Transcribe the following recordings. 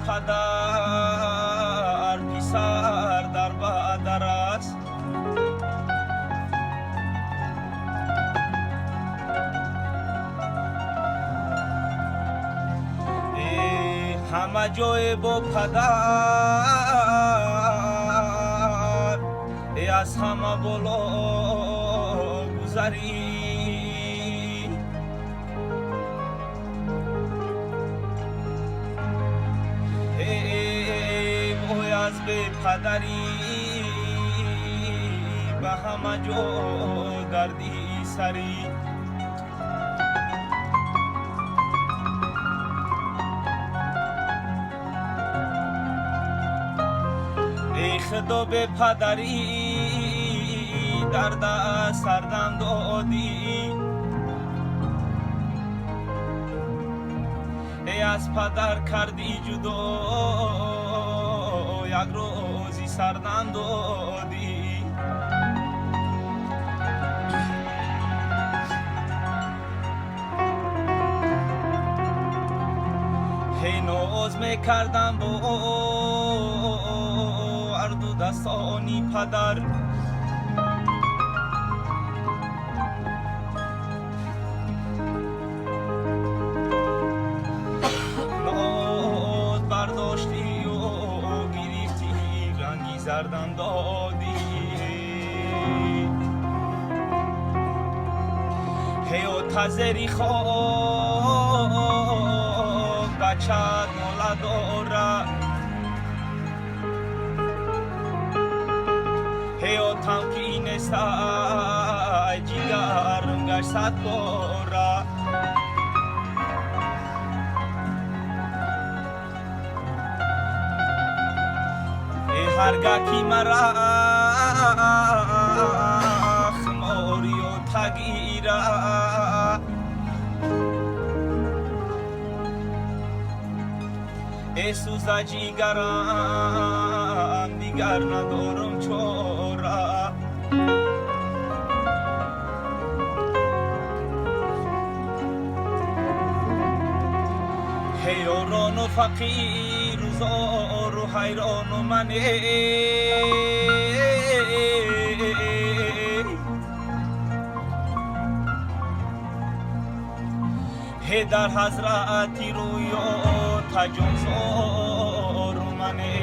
پدر پسر در بدر است. همه جای با پدر از همه بالا گذری. وای از به پدری به همه جا دردی سری. ای خدا به پدری درد سردم دادی. ای از پدر کردی جدا یک روزی سردم دادی. هی ناز میکردم با هر دو دستانی پدر. ناز برداشتی و گرفتی رنگی زردم دادی. هی و تزری خواه بچت مولا داره. هیو تمکین است جیگرم گشت صد باره. ای هرگاه کی مرا خماری و تگیره. ای سوزا جیگرم دیگر ندارم چاره. حیران و فقیر و زار و حیران و منه. هی در حضرتی رویا تجان زار و منه.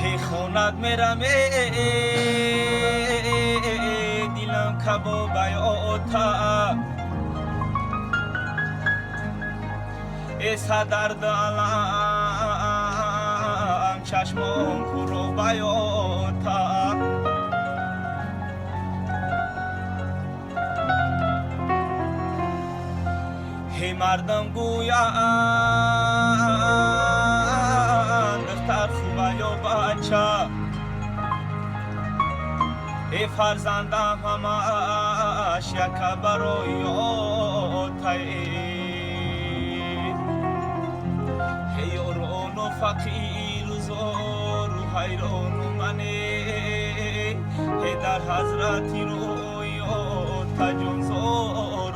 هی خوند میرمه دلم کباب آتا. ای صدر دلم چشمم پرو بیاتا. هی مردم گویند دختر خوبه یا بچه. ای فرزندم همش یک برای آتای. حیران و فقیر و زار و حیران و منه. ای در حضرتی رویا تجان زار